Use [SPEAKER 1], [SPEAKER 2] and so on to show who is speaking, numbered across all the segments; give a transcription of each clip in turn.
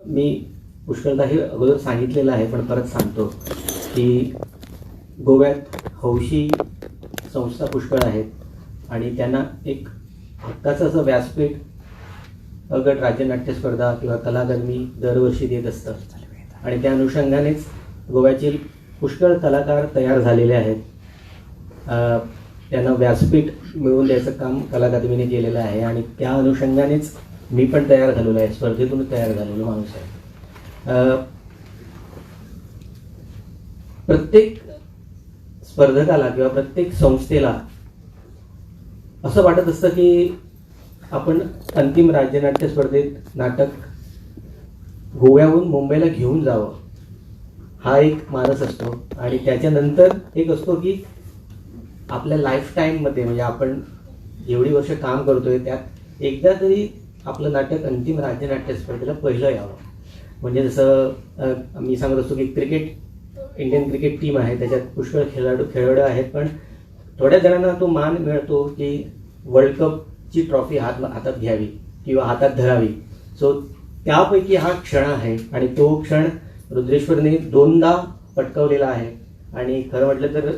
[SPEAKER 1] मी पुष्कळदा हे अगोदर सांगितलेलं आहे, पण परत सांगतो की गोव्यात हौशी संस्था पुष्कळ आहेत आणि त्यांना एक हक्काचं असं व्यासपीठ अगट राज्यनाट्य स्पर्धा किंवा कला अकादमी दरवर्षी देत असतं आणि त्या अनुषंगानेच गोव्यातील पुष्कळ कलाकार तयार झालेले आहेत. त्यांना व्यासपीठ मिळवून द्यायचं काम कला अकादमीने केलेलं आहे आणि त्या अनुषंगानेच मी पण तयार झालेलो आहे, स्पर्धेतून तयार झालेलो माणूस आहे. प्रत्येक स्पर्धकाला किंवा प्रत्येक संस्थेला असं वाटत असतं की आपण अंतिम राज्यनाट्य स्पर्धेत नाटक गोव्याहून मुंबईला घेऊन जावं, हा एक मानस असतो. आणि त्याच्यानंतर एक असतो की आपल्या लाईफ टाईममध्ये, म्हणजे आपण जेवढी वर्ष काम करतोय त्यात एकदा तरी आपलं नाटक अंतिम राज्यनाट्य स्पर्धेला पहिलं यावं. म्हणजे जसं मी सांगत असतो की इंडियन क्रिकेट टीम आहे, त्याच्यात पुष्कळ खेळाडू आहेत, पण थोड्या जणांना तो मान मिळतो की वर्ल्ड कपची ट्रॉफी हातात घ्यावी किंवा हातात धरावी. सो त्यापैकी हा क्षण आहे आणि तो क्षण रुद्रेश्वरने 2दा पटकावलेला आहे. आणि खरं म्हटलं तर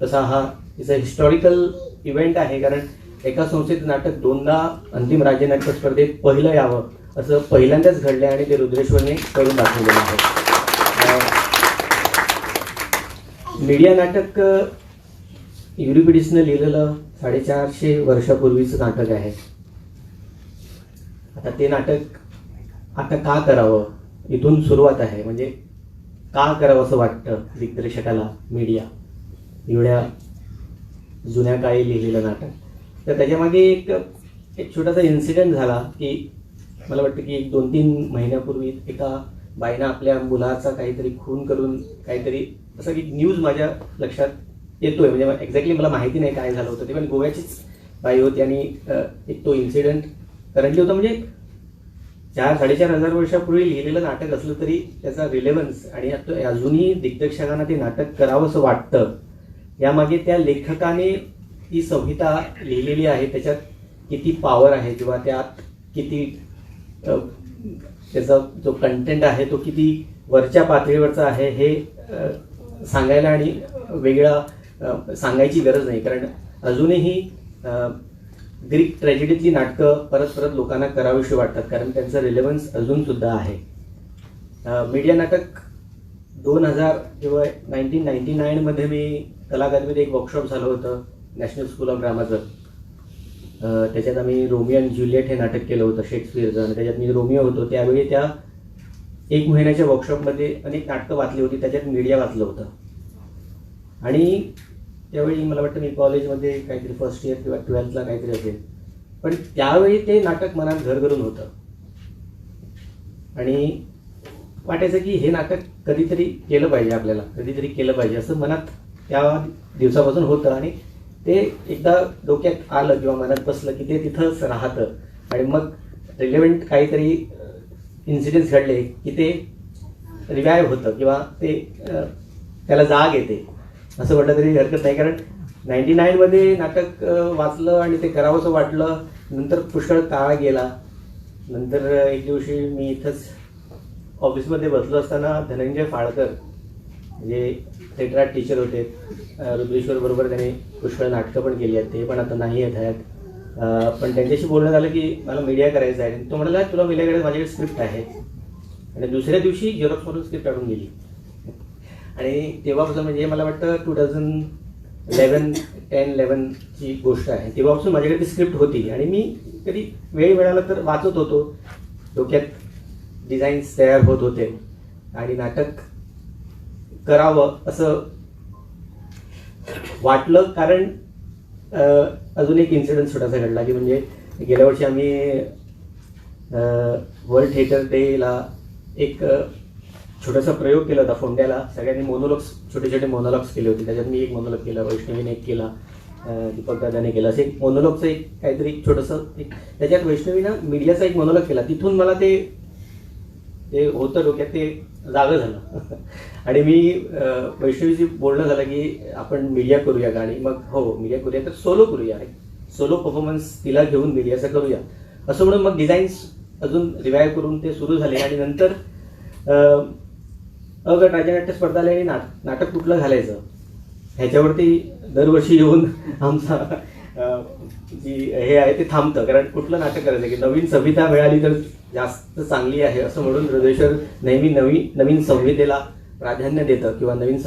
[SPEAKER 1] तसा हा तिचा हिस्टॉरिकल इव्हेंट आहे, कारण एका संस्थेचं नाटक 2दा अंतिम राज्यनाट्य स्पर्धेत पहिलं यावं असं पहिल्यांदाच घडलं आणि ते रुद्रेश्वरने करून दाखवलेलं आहे. मीडिया नाटक युरिपिडिसनं लिहिलेलं 450 वर्षापूर्वीचं नाटक आहे. आता ते नाटक आता का करावं, इथून सुरुवात आहे. म्हणजे का करावं असं वाटतं दिग्दर्शकाला मीडिया, एवढ्या जुन्या काळी लिहिलेलं नाटक. तर त्याच्यामागे एक छोटासा इन्सिडेंट झाला की मला वाटतं की 1-2-3 महिन्यापूर्वी एका बाईनं आपल्या मुलाचा काहीतरी खून करून काहीतरी असं की न्यूज माझ्या लक्षात येतोय. म्हणजे एक्झॅक्टली मला माहिती नाही काय झालं होतं ते, पण गोव्याचीच बाई होती आणि एक तो इन्सिडेंट करंटली होता. म्हणजे 4-4.5 वर्षापूर्वी लिहिलेलं नाटक असलं तरी त्याचा रिलेव्हन्स आणि अजूनही दिग्दर्शकांना ते नाटक करावं असं वाटतं. यामागे त्या लेखकाने ती संहिता लिहिलेली आहे, त्याच्यात किती पॉवर आहे किंवा त्यात किती त्याचा जो कंटेंट आहे तो किती वरच्या पातळीवरचा आहे हे सांगायला आणि वेगळा सांगायची गरज नाही. कारण अजूनही ग्रीक ट्रॅजेडीतली नाटकं परत परत लोकांना करावीशी वाटतात, कारण त्यांचं रिलेव्हन्स अजून सुद्धा आहे. मीडिया नाटक 2000 किंवा 1999 मी कला अकादमीत एक वर्कशॉप झालं होतं नॅशनल स्कूल ऑफ ड्रामाचं. त्याच्यात आम्ही रोमिओ अँड ज्युलिएट हे नाटक केलं होतं शेक्सपियरचं आणि त्याच्यात मी रोमिओ होतो. त्यावेळी त्या 1 महिन्याच्या वर्कशॉपमध्ये अनेक नाटकं वाचली होती, त्याच्यात मीडिया वाचलं होतं. आणि त्यावेळी मला वाटतं मी कॉलेजमध्ये काहीतरी फर्स्ट इयर किंवा 12thला काहीतरी असेल, पण त्यावेळी ते नाटक मनात घर करून होतं आणि वाटायचं की हे नाटक कधीतरी केलं पाहिजे, आपल्याला कधीतरी केलं पाहिजे असं मनात त्या दिवसापासून होतं. आणि ते एकदा डोक्यात आलं किंवा मनात बसलं की ते तिथंच राहतं आणि मग रिलेव्हंट काहीतरी इन्सिडेंट्स घडले की ते रिवाईव्ह होतं किंवा ते त्याला जाग येते असं म्हटलं तरी हरकत नाही. कारण 99 नाटक वाचलं आणि ते करावंसं वाटलं. नंतर पुष्कळ काळ गेला. नंतर एक दिवशी मी इथंच ऑफिसमध्ये बसलो असताना धनंजय फाळकर म्हणजे थिएटर आर्ट टीचर होते, रुद्रेश्वर बरोबर त्याने पुष्कळ नाटकं पण केली आहेत, ते पण आता नाही आहेत हयात. पण त्यांच्याशी बोलणं झालं की मला मीडिया करायचं आहे. तो म्हणाला तुला मीडिया करायचं, माझ्याकडे स्क्रिप्ट आहे. आणि दुसऱ्या दिवशी झेरॉक्समधून स्क्रिप्ट काढून गेली. आणि तेव्हापासून म्हणजे मला वाटतं 2011ची गोष्ट आहे, तेव्हापासून माझ्याकडे ती स्क्रिप्ट होती आणि मी कधी वेळ मिळाला तर वाचत होतो. डोक्यात डिझाईन्स तयार होत होते आणि नाटक करावं असं वाटलं. कारण अजून एक इन्सिडेंट छोटासा घडला की म्हणजे गेल्या वर्षी आम्ही वर्ल्ड थिएटर डेला एक छोटासा प्रयोग केला होता फोंड्याला. सगळ्यांनी मोनोलॉग्स, छोटे छोटे मोनोलॉग्स केले होते. त्याच्यात मी एक मोनोलॉग केला, वैष्णवीने एक केला, दीपक दादाने केला. असं एक मोनोलॉगचं एक काहीतरी छोटंसं एक, त्याच्यात वैष्णवीनं मीडियाचा एक मोनोलॉग केला. तिथून मला ते होतं डोक्यात, ते जागं झालं. आणि मी वैष्णवीशी बोलणं झालं की आपण मीडिया करूया का, आणि मग हो मीडिया करूया, तर सोलो करूया, सोलो परफॉर्मन्स तिला घेऊन मीडियाचा करूया असं म्हणून मग डिझाईन्स अजून रिवाईव्ह करून ते सुरू झाले आणि नंतर अ गट राज्यनाट्य स्पर्धालयाने नाटक कुठलं घालायचं ह्याच्यावरती दरवर्षी येऊन आमचा जी हे आहे ते थांबतं, कारण कुठलं नाटक करायचं की नवीन संहिता मिळाली तर जास्त चांगली आहे असं म्हणून हृदयेश्वर नेहमी नवीन संहितेला प्राधान्य देतं किंवा नवीन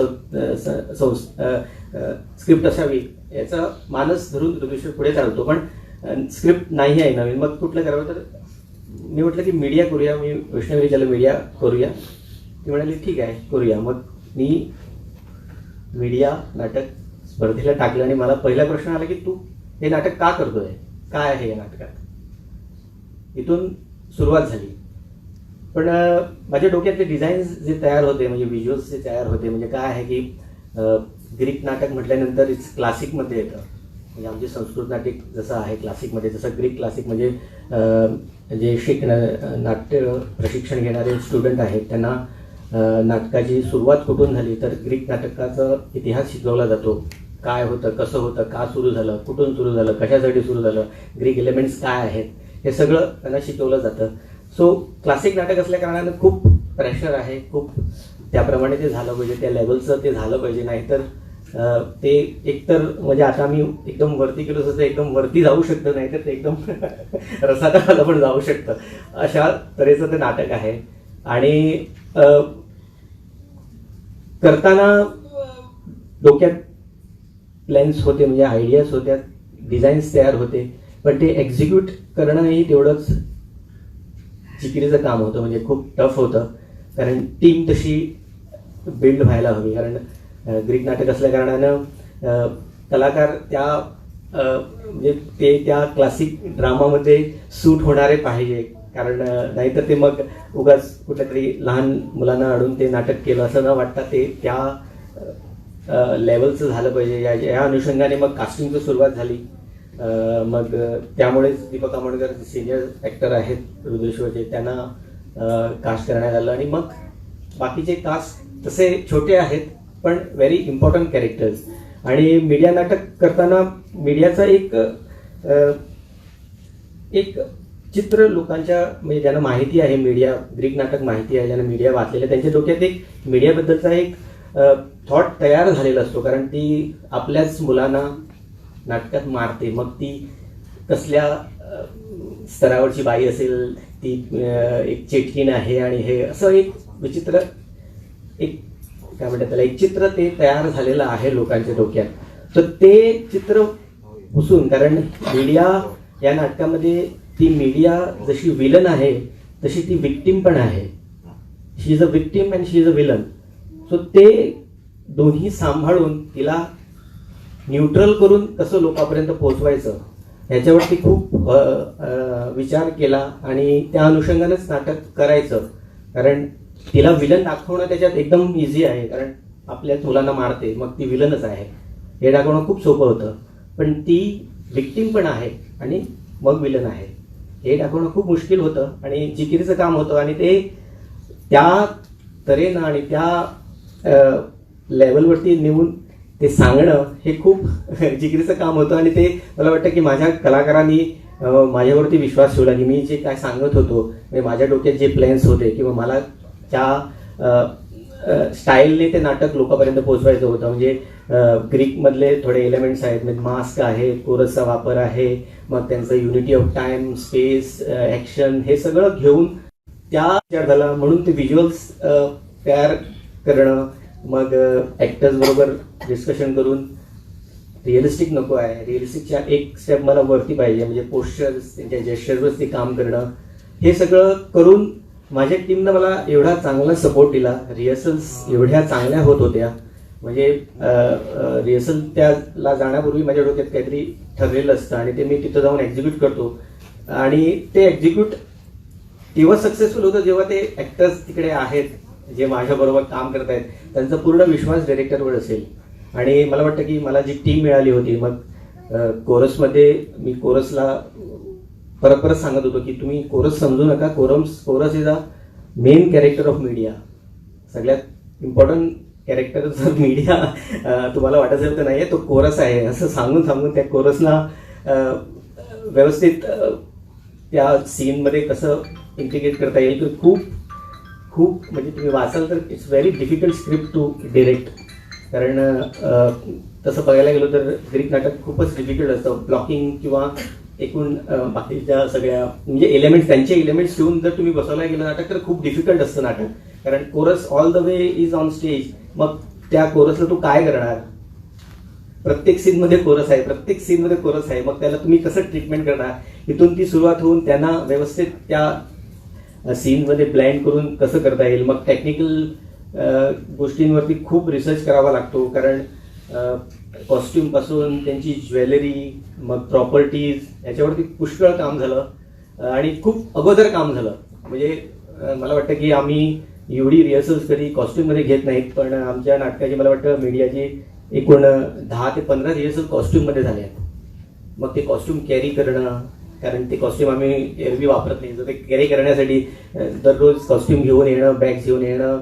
[SPEAKER 1] स्क्रिप्ट असावी याचा मानस धरून हृदयेश्वर पुढे चालतो. पण स्क्रिप्ट नाही आहे नवीन, मग कुठलं करावं, तर मी म्हटलं की मीडिया करूया. मी वैष्णवी त्याला मीडिया करूया, ती म्हणाली ठीक आहे करूया. मग मी मीडिया नाटक स्पर्धेला टाकलं आणि मला पहिला प्रश्न आला की तू हे नाटक का करतोय, काय आहे या नाटकात. इथून सुरुवात झाली. पण माझ्या डोक्यातले डिझाईन्स जे तयार होते, म्हणजे व्हिज्युअल्स जे तयार होते, म्हणजे काय आहे की ग्रीक नाटक म्हटल्यानंतर क्लासिकमध्ये येतं. म्हणजे आमचे संस्कृत नाटक जसं आहे क्लासिकमध्ये, जसं ग्रीक क्लासिक म्हणजे जे नाट्य प्रशिक्षण घेणारे स्टुडंट आहेत त्यांना नाटकाची सुरुवात कुठून झाली, तर ग्रीक नाटकाचा इतिहास शिकवला जातो. काय होतं, कसं होतं, का सुरू झालं, कुठून सुरू झालं, कशासाठी सुरू झालं, ग्रीक एलिमेंट्स काय आहेत, हे सगळं त्यांना शिकवलं जातं. सो क्लासिक नाटक असल्या कारणानं खूप प्रेशर आहे, खूप त्याप्रमाणे ते झालं पाहिजे, त्या लेवलचं ते झालं पाहिजे. नाहीतर ते एकतर म्हणजे आता मी एकदम वरती गेलो तसं एकदम वरती जाऊ शकतं, नाहीतर ते एकदम रसातळाला पण जाऊ शकतं. अशा तऱ्हेचं ते नाटक आहे. आणि करताना डोक्यात प्लॅन्स होते, म्हणजे आयडियाज होत्या, डिझाईन्स तयार होते, पण ते एक्झिक्यूट करणंही तेवढंच जिकिरीचं काम होतं. म्हणजे खूप टफ होतं, कारण टीम तशी बिल्ड व्हायला हवी. कारण ग्रीक नाटक असल्या कारणानं कलाकार त्या म्हणजे ते त्या क्लासिक ड्रामामध्ये सूट होणारे पाहिजे. कारण नाहीतर ते मग उगाच कुठल्या तरी लहान मुलांना आणून ते नाटक केलं असं न वाटता ते त्या लेवलचं झालं पाहिजे. या अनुषंगाने मग कास्टिंगची सुरुवात झाली. मग त्यामुळेच दीपक आमोणकर सिनियर ॲक्टर आहेत हृदयेश्वरचे, त्यांना कास्ट करण्यात आलं. आणि मग बाकीचे कास्ट तसे छोटे आहेत पण व्हेरी इम्पॉर्टंट कॅरेक्टर्स. आणि मीडिया नाटक करताना मीडियाचा एक चित्र लोकांच्या, म्हणजे ज्यांना माहिती आहे मीडिया, ग्रीक नाटक माहिती आहे, ज्यांना मीडिया वाचलेलं आहे, त्यांच्या डोक्यात एक मीडियाबद्दलचा एक थॉट तयार झालेला असतो. कारण ती आपल्याच मुलांना नाटकात मारते, मग ती कसल्या स्तरावरची बाई असेल, ती एक चेटकीन आहे आणि हे असं एक विचित्र, एक काय म्हणतात त्याला, एक चित्र ते तयार झालेलं आहे लोकांच्या डोक्यात. तर ते चित्र पुसून, कारण मीडिया या नाटकामध्ये ती मीडिया जशी विलन आहे तशी ती विक्टीम पण आहे. She is a victim and she is a villain. So ते दोन्ही सांभाळून तिला न्यूट्रल करून कसं लोकांपर्यंत पोहोचवायचं ह्याच्यावरती खूप विचार केला. आणि त्या अनुषंगानेच नाटक करायचं. कारण तिला विलन दाखवणं त्याच्यात एकदम इझी आहे, कारण आपल्याच मुलांना मारते मग ती विलनच आहे हे दाखवणं खूप सोपं होतं. पण ती विक्टीम पण आहे आणि मग विलन आहे हे दाखवणं खूप मुश्किल होतं आणि जिकिरीचं काम होतं. आणि ते त्या तऱ्हेनं आणि त्या लेवलवरती नेऊन ते सांगणं हे खूप जिकिरीचं काम होतं. आणि ते मला वाटतं की माझ्या कलाकारांनी माझ्यावरती विश्वास ठेवला की मी जे काय सांगत होतो, म्हणजे माझ्या डोक्यात जे प्लॅन्स होते किंवा मला त्या स्टाईलने ते नाटक लोकांपर्यंत पोहोचवायचं होतं. म्हणजे ग्रीकमधले थोडे एलिमेंट्स आहेत, म्हणजे मास्क आहे, कोरसचा वापर आहे, मग त्यांचं unity of time, space, action हे सगळं घेऊन त्या विचार झाला. म्हणून ते व्हिज्युअल्स तयार करणं, मग ॲक्टर्स बरोबर डिस्कशन करून रिअलिस्टिक नको आहे, रिअलिस्टिकच्या एक स्टेप मला वरती पाहिजे, म्हणजे पोस्चर्स, त्यांच्या जेस्चरवरती काम करणं, हे सगळं करून माझ्या टीमनं मला एवढा चांगला सपोर्ट दिला. रिहर्सल्स एवढ्या चांगल्या होत होत्या, म्हणजे रिहर्सल त्याला जाण्यापूर्वी माझ्या डोक्यात काहीतरी ठरलेलं असतं आणि ते मी तिथं जाऊन एक्झिक्यूट करतो. आणि ते एक्झिक्यूट तेव्हा सक्सेसफुल होतं जेव्हा ते ॲक्टर्स तिकडे आहेत जे माझ्याबरोबर काम करत आहेत, त्यांचा पूर्ण विश्वास डायरेक्टरवर असेल. आणि मला वाटतं की मला जी टीम मिळाली होती, मग कोरसमध्ये मी कोरसला परत सांगत होतो की तुम्ही कोरस समजू नका, chorus is a main character of Medea. सगळ्यात इम्पॉर्टंट कॅरेक्टर जर मीडिया तुम्हाला वाटत असेल तर नाही आहे, तो कोरस आहे असं सांगून त्या कोरसला व्यवस्थित त्या सीनमध्ये कसं इंटिग्रेट करता येईल. तर खूप खूप म्हणजे तुम्ही वाचाल तर it's very difficult script to direct. कारण तसं बघायला गेलो तर ग्रीक नाटक खूपच डिफिकल्ट असतं. ब्लॉकिंग किंवा एकूण बाकीच्या सगळ्या म्हणजे एलिमेंट्स, त्यांचे एलिमेंट्स ठेवून जर तुम्ही बसवला गेलं नाटक तर खूप डिफिकल्ट असतं नाटक. कारण chorus all the way is on stage. मग त्या कोरसला तू काय करणार? प्रत्येक सीनमध्ये कोरस आहे, प्रत्येक सीनमध्ये कोरस आहे. मग त्याला तुम्ही कसं ट्रीटमेंट करणार? इथून ती सुरुवात होऊन त्यांना व्यवस्थित त्या सीनमध्ये ब्लेंड करून कसं करता येईल. मग टेक्निकल गोष्टींवरती खूप रिसर्च करावा लागतो. कारण कॉस्ट्युम पासून त्यांची ज्वेलरी, मग प्रॉपर्टीज, याच्यावरती पुष्कळ काम झालं आणि खूप अगोदर काम झालं. म्हणजे मला वाटतं की आम्ही एवढी रिहर्सल्स कधी कॉस्ट्युममध्ये घेत नाहीत, पण आमच्या नाटकाची मला वाटतं मीडियाची एकूण 10 ते 15 रिहर्सल कॉस्ट्युममध्ये झाले आहेत. मग ते कॉस्ट्युम कॅरी करणं, कारण ते कॉस्ट्युम आम्ही एरवी वापरत नाही, तर ते कॅरी करण्यासाठी दररोज कॉस्ट्युम घेऊन येणं, बॅग्स घेऊन येणं,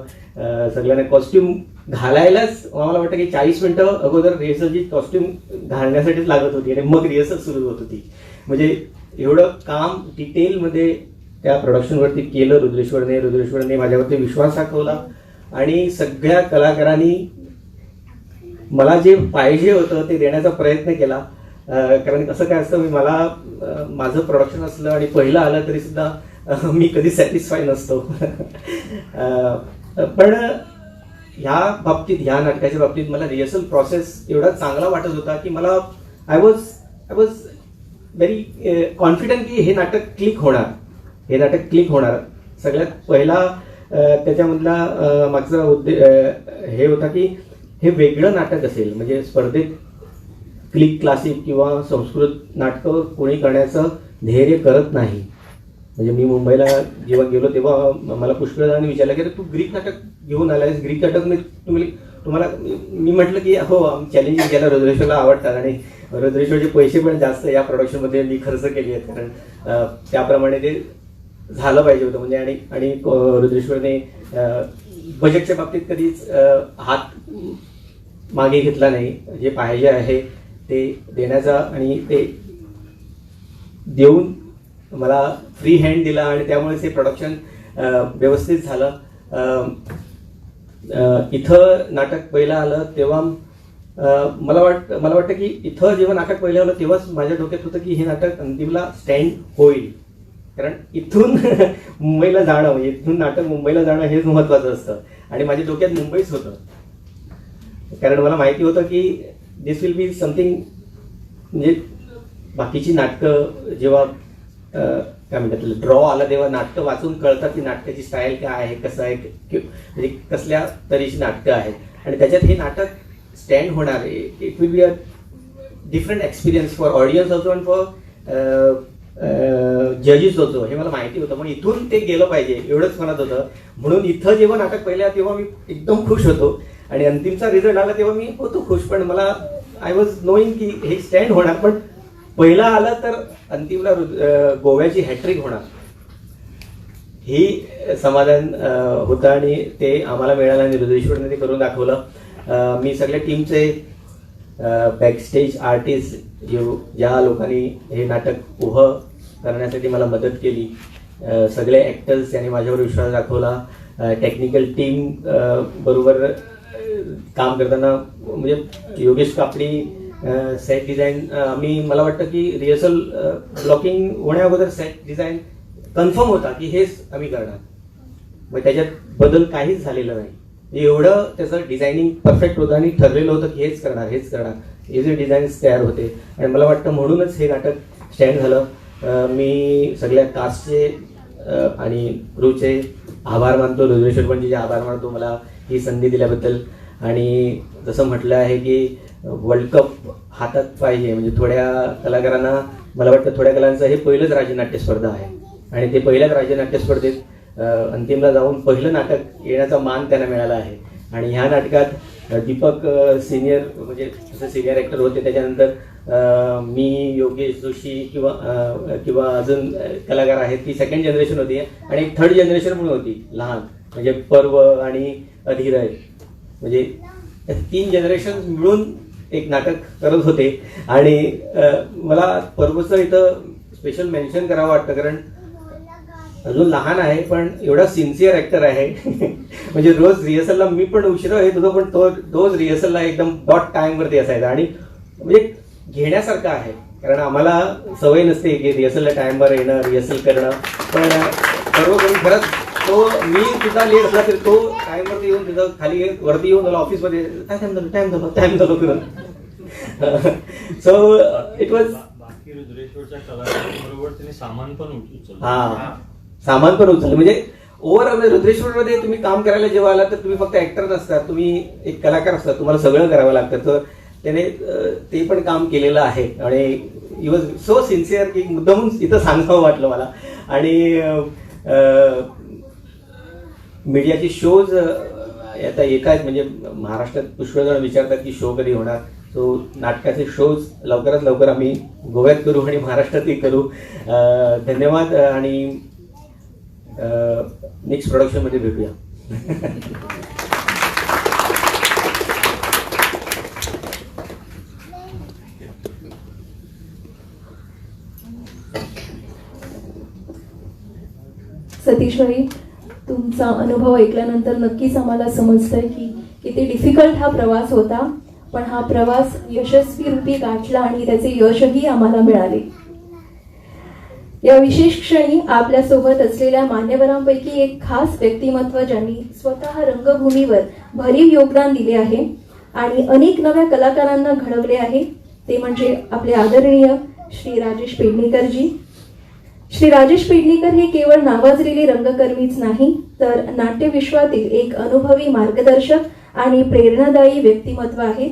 [SPEAKER 1] सगळ्यांना कॉस्ट्युम घालायलाच मला वाटतं की 40 मिनिटं अगोदर रिहर्सलची कॉस्ट्युम घालण्यासाठीच लागत होती आणि मग रिहर्सल सुरू होत होती. म्हणजे एवढं काम डिटेलमध्ये त्या प्रोडक्शनवरती केलं रुद्रेश्वरने माझ्यावरती विश्वास दाखवला आणि सगळ्या कलाकारांनी मला जे पाहिजे होतं ते देण्याचा प्रयत्न केला. कारण कसं काय असतं, मला माझं प्रोडक्शन असलं आणि पहिलं आलं तरी सुद्धा मी कधी सॅटिस्फाय नसतो. पण ह्या बाबतीत, ह्या नाटकाच्या बाबतीत मला रिहर्सल प्रोसेस एवढा चांगला वाटत होता की मला आय वॉज व्हेरी कॉन्फिडंट की हे नाटक क्लिक होणार. सगळ्यात पहिला त्याच्यामधला मागचा हे होता की हे वेगळं नाटक असेल. म्हणजे स्पर्धेत क्लासिक किंवा संस्कृत नाटकं कोणी करण्याचं धैर्य करत नाही. म्हणजे मी मुंबईला जेव्हा गेलो तेव्हा मला पुष्कळ जणांनी विचारलं की तू ग्रीक नाटक घेऊन आलायस, ग्रीक नाटक तुम्हाला मी म्हटलं की हो, चॅलेंजिंग घ्यायला रुद्रेश्वरला आवडतात आणि रुद्रेश्वरचे पैसे पण जास्त या प्रोडक्शनमध्ये मी खर्च केले आहेत. कारण त्याप्रमाणे ते झालं पाहिजे होतं. म्हणजे आणि रुद्रेश्वरने बजेटच्या बाबतीत कधीच हात मागे घेतला नाही. जे पाहिजे आहे ते देण्याचा आणि ते देऊन मला फ्री हँड दिला आणि त्यामुळे ते प्रोडक्शन व्यवस्थित झालं. इथं नाटक पहिलं आलं तेव्हा मला वाटतं की इथं जेव्हा नाटक पहिलं आलं तेव्हाच माझ्या डोक्यात होतं की हे नाटक अंतिमला स्टँड होईल. कारण इथून मुंबईला जाणं, म्हणजे इथून नाटक मुंबईला जाणं हेच महत्वाचं असतं आणि माझ्या डोक्यात मुंबईच होतं. कारण मला माहिती होतं की दिस विल बी समथिंग, म्हणजे बाकीची नाटकं जेव्हा काय म्हणतात ड्रॉ आला तेव्हा नाटकं वाचून कळतात की नाटकाची स्टाईल काय आहे, कसं आहे, म्हणजे कसल्या तऱ्हेची नाटकं आहेत आणि त्याच्यात हे नाटक स्टँड होणार. It will be a different experience for audience also and for जजेस होतो, हे मला माहिती होतं. पण इथून ते गेलं पाहिजे एवढंच म्हणत होतं. म्हणून इथं जेव्हा नाटक पहिलं तेव्हा मी एकदम खुश होतो आणि अंतिमचा रिझल्ट आला तेव्हा मी होतो खुश. पण मला आय वॉज नोईंग की हे स्टँड होणार. पण पहिला आला तर अंतिमला गोव्याची हॅट्रिक होणार ही समाधान होतं आणि ते आम्हाला मिळालं आणि रुद्रेश्वरने ते करून दाखवलं. मी सगळ्या टीमचे बॅकस्टेज आर्टिस्ट ज्या लोकांनी हे नाटक उभं करण्यासाठी मला मदत केली, सगळे ॲक्टर्स यांनी माझ्यावर विश्वास दाखवला. टेक्निकल टीम बरोबर काम करताना म्हणजे योगेश कापडी, सेट डिझाईन, मला वाटतं की रिहर्सल ब्लॉकिंग होण्या अगोदर सेट डिझाईन कन्फर्म होता की हेच आम्ही करणार. मग त्याच्यात बदल काहीच झालेला नाही. एवढं त्याचं डिझायनिंग परफेक्ट होतं आणि ठरलेलं होतं की हेच करणार. हे जे डिझाईन्स तयार होते आणि मला वाटतं म्हणूनच हे नाटक स्टँड झालं. मी सगळ्या कास्टचे आणि क्रूचे आभार मानतो, रुद्रेश्वर पणजीचे आभार मानतो मला ही संधी दिल्याबद्दल. आणि जसं म्हटलं आहे की वर्ल्ड कप हातात पाहिजे, म्हणजे थोड्या कलाकारांना, मला वाटतं थोड्या कलांचं हे पहिलंच राज्यनाट्य स्पर्धा आहे आणि ते पहिल्याच राज्यनाट्य स्पर्धेत अंतिमला जाऊन पहिलं नाटक येण्याचा मान त्यांना मिळाला आहे. आणि ह्या नाटकात दीपक सिनियर, म्हणजे जसं सिनियर ॲक्टर होते, त्याच्यानंतर मी, योगेश जोशी किंवा अजून कलाकार आहेत, ती सेकंड जनरेशन होती आणि एक थर्ड जनरेशन म्हणून होती लहान, म्हणजे पर्व आणि अधीरय, म्हणजे 3 जनरेशन मिळून एक नाटक करत होते. आणि मला पर्वचं इथं स्पेशल मेन्शन करावं वाटतं, कारण अजून लहान आहे पण एवढा सिन्सिअर ॲक्टर आहे. म्हणजे रोज रिहर्सलला मी पण उशिरा येत होतो, पण तो रोज रिहर्सलला एकदम डॉट टाईमवरती असायचा. आणि म्हणजे घेण्यासारखं आहे, कारण आम्हाला सवय नसते की रिहर्सलला टाईमवर येणं, रिहर्सल करणं. पण सर्व काही खरंच तो, मी सुद्धा लेट असला तरी तो टाईमवरती येऊन तिथं खाली वरती येऊन मला ऑफिसमध्ये टाईम झालो फिरून. So it was.
[SPEAKER 2] रुद्रेश्वरच्या कलाकारांबरोबर त्यांनी सामान पण उचललं.
[SPEAKER 1] हा, सामान पण उचललं. म्हणजे ओव्हरऑल रुद्रेश्वरमध्ये तुम्ही काम करायला जेव्हा आला तर तुम्ही फक्त ऍक्टर नसतात, तुम्ही एक कलाकार असतात, तुम्हाला सगळं करावं लागतं. तर त्याने ते पण काम केलेलं आहे आणि ही वॉज सो सिन्सिअर की मुद्दामून इथं सांगावं वाटलं मला. आणि मीडियाचे शोज आता एकाच, म्हणजे महाराष्ट्रात पुष्कळजण विचारतात की शो कधी होणार. सो नाटकाचे शोज लवकरात लवकर आम्ही गोव्यात करू आणि महाराष्ट्रातही करू. धन्यवाद आणि नेक्स्ट प्रोडक्शनमध्ये भेटूया.
[SPEAKER 3] सतीश भाई, तुमचा अनुभव ऐकल्यानंतर नक्कीच आम्हाला समजतंय की किती डिफिकल्ट हा प्रवास होता, पण हा प्रवास यशस्वी रूपी गाठला आणि त्याचे यशही आम्हाला मिळाले. या विशेष क्षणी आपल्यासोबत असलेल्या मान्यवरांपैकी एक खास व्यक्तिमत्व ज्यांनी स्वतः रंगभूमीवर भरीव योगदान दिले आहे आणि अनेक नव्या कलाकारांना घडवले आहे, ते म्हणजे आपले आदरणीय श्री राजेश पेडणेकरजी. श्री राजेश पेडणेकर हे केवळ नावाजलेले रंगकर्मीच नाही, तर नाट्यविश्वातील एक अनुभवी मार्गदर्शक आणि प्रेरणादायी व्यक्तिमत्व आहे.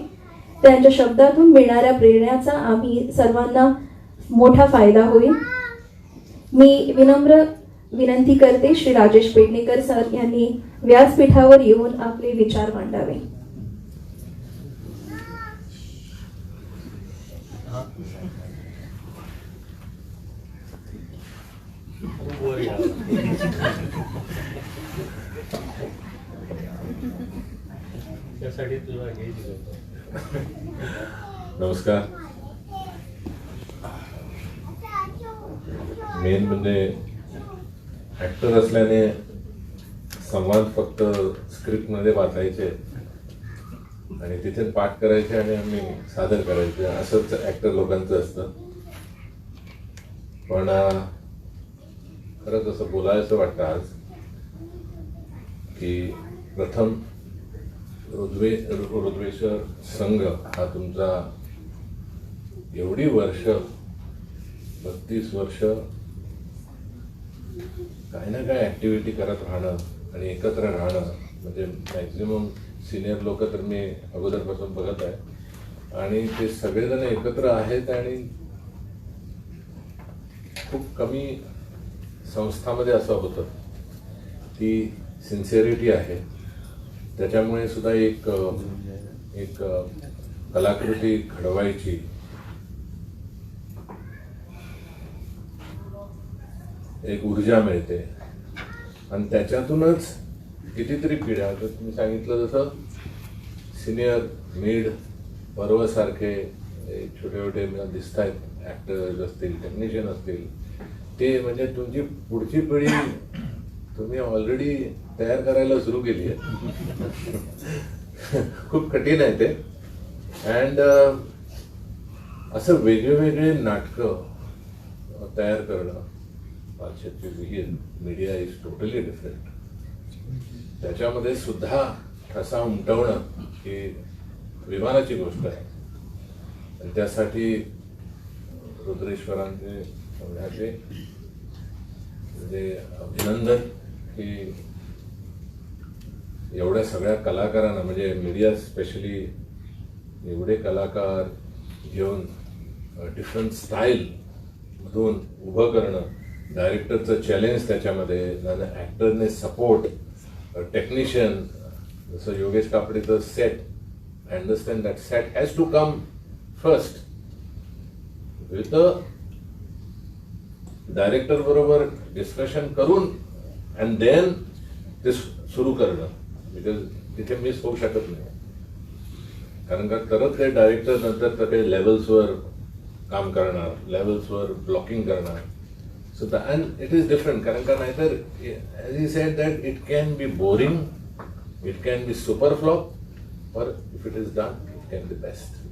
[SPEAKER 3] त्यांच्या शब्दातून मिळणाऱ्या प्रेरणेचा आम्ही सर्वांना मोठा फायदा होईल. मी विनम्र विनंती करते श्री राजेश पेडणेकर सर यांनी व्यासपीठावर येऊन आपले विचार मांडावे.
[SPEAKER 2] त्यासाठी तुला हे दिलं.
[SPEAKER 4] नमस्कार. मेन म्हणजे ॲक्टर असल्याने संवाद फक्त स्क्रिप्टमध्ये वाचायचे आणि तिथे पाठ करायचे आणि आम्ही सादर करायचे, असंच ॲक्टर लोकांचं असतं. पण खरंच असं बोलायचं वाटतं आज की प्रथम रुद्रेश्वर संघ हा तुमचा एवढी वर्ष, 32 वर्ष काही ना काही ॲक्टिव्हिटी करत राहणं आणि एकत्र राहणं, म्हणजे मॅक्झिमम सिनियर लोक तर मी अगोदरपासून बघत आहे आणि ते सगळेजण एकत्र आहेत आणि खूप कमी संस्थामध्ये असं होतं की सिन्सिअरिटी आहे. त्याच्यामुळे सुद्धा एक कलाकृती घडवायची एक ऊर्जा मिळते आणि त्याच्यातूनच कितीतरी पिढ्या, तर तुम्ही सांगितलं जसं सिनियर, मिड, पर्वसारखे छोटे छोटे दिसत आहेत ॲक्टर्स असतील, टेक्निशियन असतील, ते म्हणजे तुमची पुढची पिढी तुम्ही ऑलरेडी तयार करायला सुरू केली आहे. खूप कठीण आहे ते. अँड असं वेगळे नाटकं तयार करणं, मीडिया इज टोटली डिफरंट. त्याच्यामध्ये सुद्धा ठसा उमटवणं ही विमानाची गोष्ट आहे आणि त्यासाठी रुद्रेश्वरांचे सगळ्याचे म्हणजे अभिनंदन की एवढ्या सगळ्या कलाकारांना, म्हणजे मीडिया स्पेशली एवढे कलाकार घेऊन डिफरंट स्टाईलमधून उभं करणं, डायरेक्टरचं चॅलेंज त्याच्यामध्ये, ॲक्टरने सपोर्ट, टेक्निशियन जसं योगेश कापडेचं set, I understand that set has to come first with the director बरोबर डिस्कशन करून अँड देन ते सुरू करणं, बिकॉज तिथे मिस होऊ शकत नाही. कारण का तरच काही डायरेक्टर नंतर तर काही लेवल्सवर काम करणार, लेवल्सवर ब्लॉकिंग करणार. So and it is different, कारण का नाहीतर as he said that it can be boring, it can be super flop, और if it is done it can be best.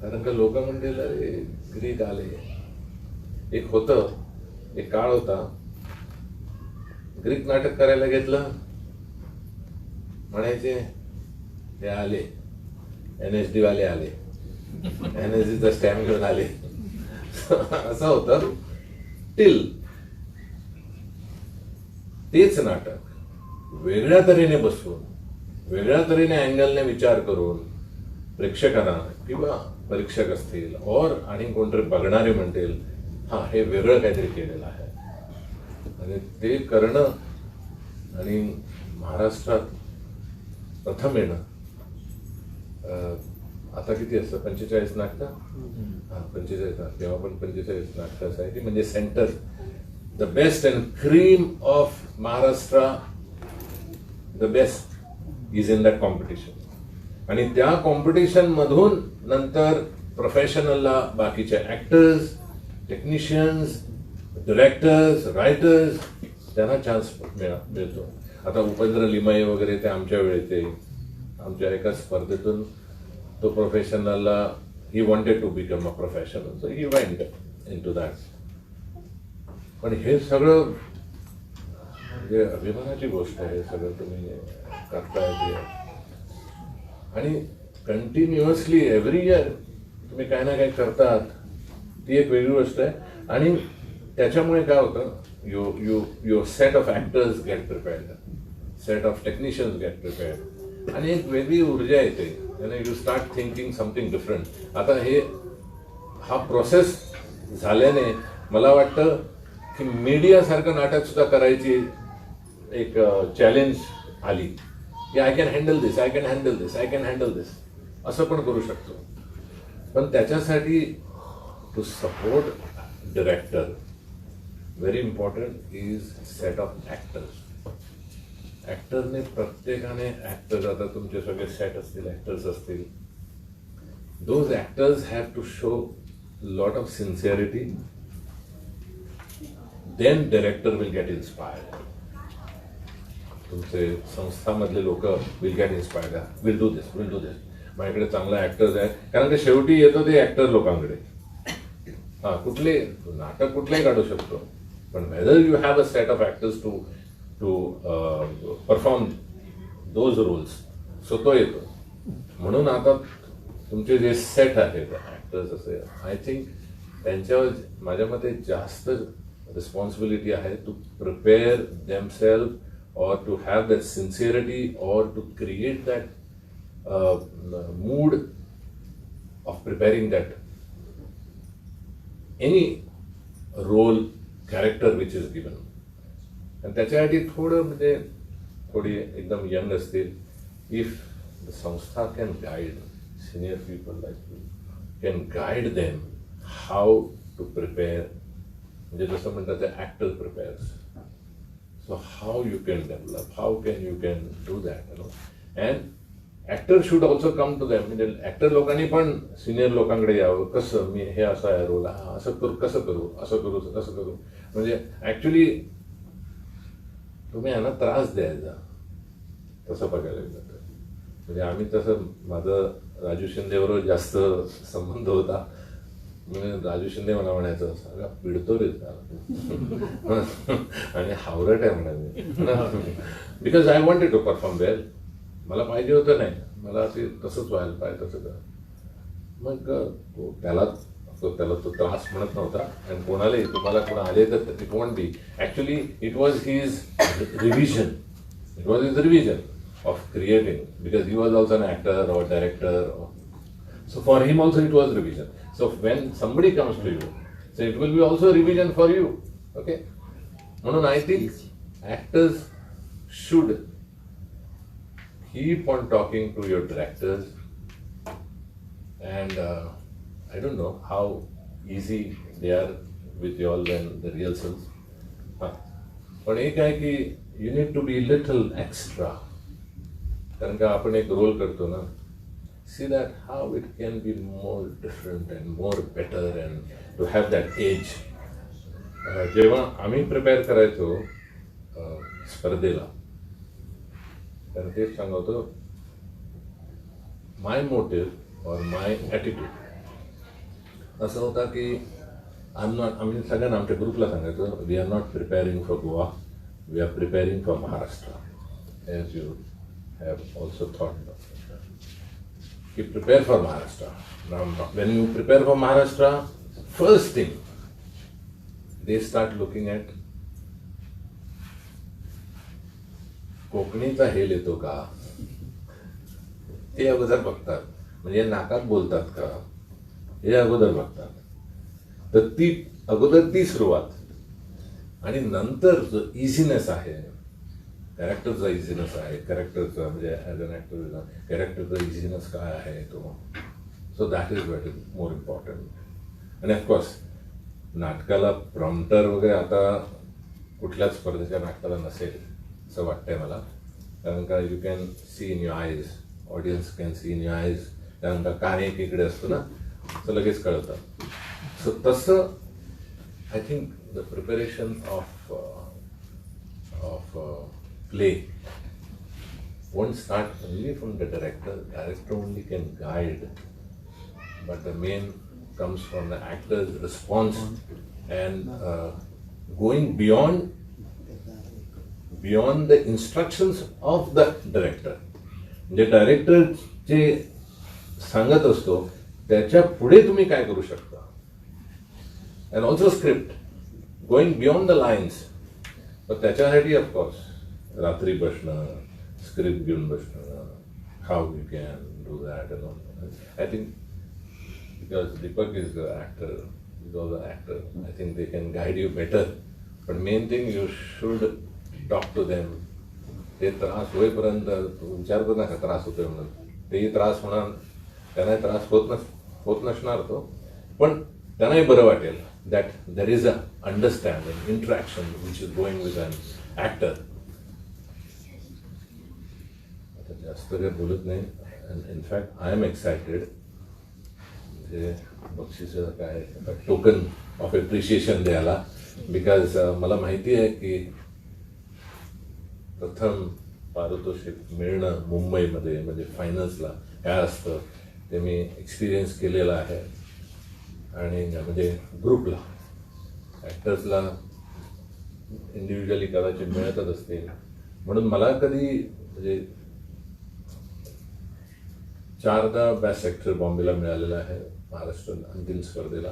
[SPEAKER 4] कारण का लोक म्हणतील अरे ग्रीक आले. एक काळ होता, ग्रीक नाटक करायला घेतलं, म्हणायचे हे आले, NSD वाले आले, NSDचा स्टॅम्प घेऊन आले. असं होतं टिल तेच नाटक वेगळ्या तऱ्हेने बसवून, वेगळ्या तऱ्हेने अँगलने विचार करून प्रेक्षकांना किंवा परीक्षक असतील और आणि कोणतरी बघणारे म्हणतील हा हे वेगळं काहीतरी केलेलं आहे. आणि ते करणं आणि महाराष्ट्रात प्रथम येणं, आता किती असतं 45 नाटकं, 45 नाटक, तेव्हा पण 45 नाटकं असायची. म्हणजे centre, the best and cream of Maharashtra, the best is in that competition. आणि त्या कॉम्पिटिशन मधून नंतर प्रोफेशनलला बाकीचे ऍक्टर्स, टेक्निशियन्स, डिरेक्टर्स, रायटर्स त्यांना चान्स मिळतो. आता उपेंद्र लिमये वगैरे ते आमच्या वेळेचे, आमच्या एका स्पर्धेतून तो प्रोफेशनलला, he wanted to become a professional, so he went into that. पण हे सगळं म्हणजे अभिमानाची गोष्ट आहे, सगळं तुम्ही करताय ते. आणि कंटिन्युअसली एव्हरी इयर तुम्ही काही ना काही करतात, ती एक वेगळी गोष्ट आहे. आणि त्याच्यामुळे काय होतं, your set of actors get prepared, set of technicians get prepared, आणि एक वेगळी ऊर्जा येते, आणि you start thinking something different. आता हा प्रोसेस झाल्याने मला वाटतं की मीडियासारखं नाटक सुद्धा करायची एक चॅलेंज आली की I can handle this, I can handle this, I can handle this, असं पण करू शकतो. पण त्याच्यासाठी to support director, very important is set of actors. ॲक्टरने प्रत्येकाने ॲक्टर्स, आता तुमचे सगळे सेट असतील, ॲक्टर्स असतील, those actors have to show lot of sincerity, then director will get inspired. तुमचे संस्थामधले लोक will get inspired, will do this, will do this. माझ्याकडे चांगला ॲक्टर्स आहे, कारण ते शेवटी येतो ते ॲक्टर लोकांकडे. कुठले नाटक कुठलेही काढू शकतो, पण whether you have a set of actors to perform those roles, so तो येतो. म्हणून आता तुमचे जे सेट आहेत ॲक्टर्स असे, आय थिंक त्यांच्यावर माझ्या मते जास्त रिस्पॉन्सिबिलिटी आहे to prepare themselves, or to have that sincerity, or to create that mood of preparing that any role, character which is given. आणि त्याच्यासाठी थोडं म्हणजे थोडी एकदम यंग असतील, इफ द संस्था can guide, senior people like you can guide them how to prepare, म्हणजे जसं म्हणतात ते actor prepares. So how you can develop, how you can do that, and actor should also come to them. म्हणजे actor लोकांनी पण senior लोकांकडे यावं, कसं मी हे असं आहे रोल, असं करू, कसं करू, असं करू, कसं करू. म्हणजे ऍक्च्युली तुम्ही यांना त्रास द्यायचा, तसं बघायला गेलं तर. म्हणजे आम्ही तसं, माझं राजू शिंदेबरोबर जास्त संबंध होता. म्हणजे राजू शिंदे मला म्हणायचं सगळा पिडतो रे आणि हावरट आहे म्हणायचं, because I wanted to perform well. मला पाहिजे होतं नाही, मला ते तसंच व्हायला पाहिजे तसं कर. मग त्याला तो त्रास म्हणत नव्हता. आणि कोणालाही तुम्हाला कोणा आले तर it won't be, actually it was his revision, it was his revision of creating, because he was also an actor or director. So for him also it was revision. So when somebody comes to you, so it will be also revision for you. Okay? म्हणून I think actors should keep on talking to your directors, and I don't know how easy they are with you all when the rehearsals. पण एक आहे की you need to be little extra. कारण का आपण एक role करतो ना, see that how it can be more different and more better and to have that edge. जेव्हा आम्ही प्रिपेअर करायचो स्पर्धेला, तर तेच सांगतो, माय मोटिव्ह और माय ॲटिट्यूड असं होता की आम्ही सगळ्यांना आमच्या ग्रुपला सांगायचो, we are not preparing for Goa, we are preparing for Maharashtra. As you have also thought की prepare for Maharashtra. Now, when you prepare for Maharashtra, first thing they start looking at कोकणीचा हेल येतो का, ते अगोदर बघतात. म्हणजे नाकात बोलतात का, हे अगोदर बघतात. तर ती अगोदर ती सुरुवात, आणि नंतर जो इझीनेस आहे, कॅरेक्टरचा इझीनेस आहे, कॅरेक्टरचा म्हणजे ॲज अन ॲक्टर कॅरेक्टरचा इझीनेस काय आहे तो, so that is what is more important. आणि ऑफकोर्स नाटकाला प्रॉम्प्टर वगैरे आता कुठल्याच स्पर्धेच्या नाटकाला नसेल असं वाटतंय मला, कारण का you can see in your आयज, audience can see in your आयज, कारण का कान एकीकडे असतो ना, तर लगेच कळतं. सो तसं I think the preparation of play won't start only from the director. Director only can guide, but the main comes from the actor's response and going beyond the instructions of the director. जे director जे सांगत असतो त्याच्या पुढे तुम्ही काय करू शकता, and also script going beyond the lines. पण त्याच्यासाठी ऑफकोर्स रात्री बसणं, स्क्रिप्ट घेऊन बसणं, how you can do that and all. I think because Deepak is the actor, is all the actor, I think they can guide you better. पण main thing you should talk to them. ते त्रास होईपर्यंत विचार करू नका त्रास होतोय म्हणून, तेही त्रास होणार, त्यांनाही त्रास होत नसणार तो, पण त्यांनाही बरं वाटेल that there is a understanding, interaction which is going with an actor. आता जास्त काही बोलत नाही. And in fact, I am excited. म्हणजे बक्षीस काय टोकन ऑफ एप्रिशिएशन द्यायला, बिकॉज मला माहिती आहे की प्रथम पारितोषिक मिळणं मुंबईमध्ये म्हणजे फायनल्सला काय असतं ते मी एक्सपिरियन्स केलेलं आहे. आणि म्हणजे ग्रुपला, ॲक्टर्सला इंडिव्हिज्युअली कदाचित मिळतच असते. म्हणून मला कधी म्हणजे 4दा बेस्ट ॲक्टर बॉम्बेला मिळालेला आहे महाराष्ट्र अंतिम स्पर्धेला.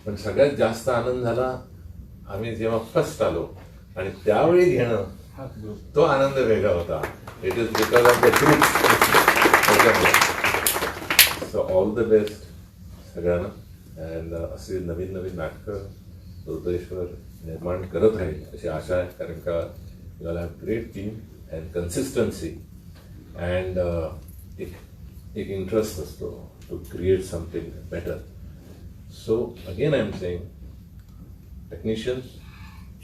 [SPEAKER 4] पण सगळ्यात जास्त आनंद झाला आम्ही जेव्हा फर्स्ट आलो आणि त्यावेळी घेणं, तो आनंद वेगळा होता. It is because of the group. So all the best सगळ्यांना. अँड असे नवीन नवीन नाटकं दुर्देश्वर निर्माण करत राहील अशी आशा आहे, कारण का you all have great team and consistency and एक इंटरेस्ट असतो to create something better. So again I am saying technicians,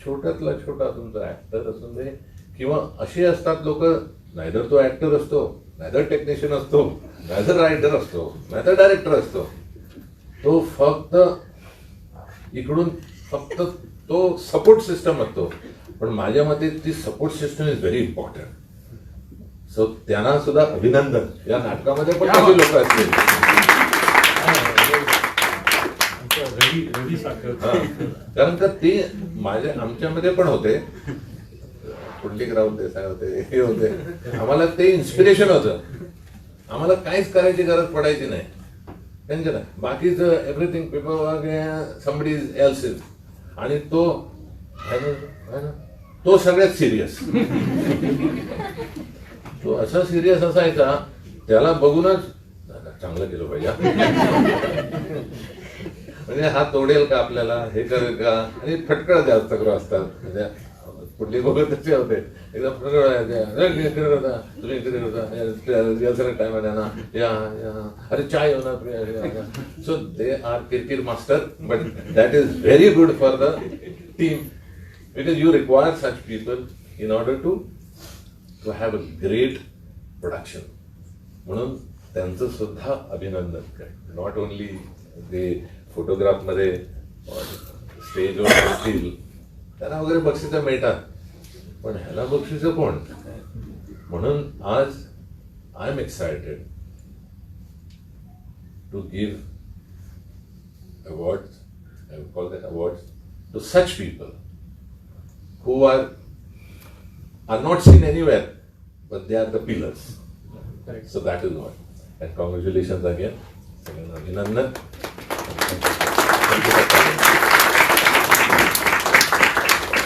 [SPEAKER 4] छोट्यातला छोटा तुमचा ॲक्टर असून दे किंवा असे असतात लोक, नाहीतर तो ॲक्टर असतो, नाहीतर टेक्निशियन असतो, नाहीतर रायटर असतो, नाहीतर डायरेक्टर असतो. तो फक्त इकडून फक्त तो सपोर्ट सिस्टम असतो. पण माझ्या मते ती support system is very important. So त्यांना सुद्धा अभिनंदन. या नाटकामध्ये पण काही लोक असतील, कारण का ते आमच्यामध्ये पण होते, पुंडलिकराव देसाई होते, हे होते. आम्हाला ते इन्स्पिरेशन होतं. आम्हाला काहीच करायची गरज पडायची नाही त्यांच्या, बाकीचं everything paper somebody else is. आणि तो सगळ्यात सिरियस, तो असा सिरियस असायचा, त्याला बघूनच चांगलं केलं पाहिजे, म्हणजे हा तोडेल का आपल्याला, हे करेल का. आणि फटकळ जास्त करू असतात, म्हणजे कुठली बघत तसे होते एकदम फटकळ, तुम्ही रिहर्सल टाइम आहे ना, या अरे चाय होणार. सो दे आर किरकिर master, but that is very good for the team, because you require such people in order to have a great production. म्हणून त्यांचं सुद्धा अभिनंदन कर. नॉट ओनली ते फोटोग्राफमध्ये स्टेजवर असतील त्यांना वगैरे बक्षिसं मिळतात, पण ह्याला बक्षिसं कोण? म्हणून आज I am excited to give awards, I would call that awards, to such people who are not seen anywhere, but they are the pillars.
[SPEAKER 2] Correct.
[SPEAKER 4] So that is what. And congratulations again. Abhinandan. Thank you.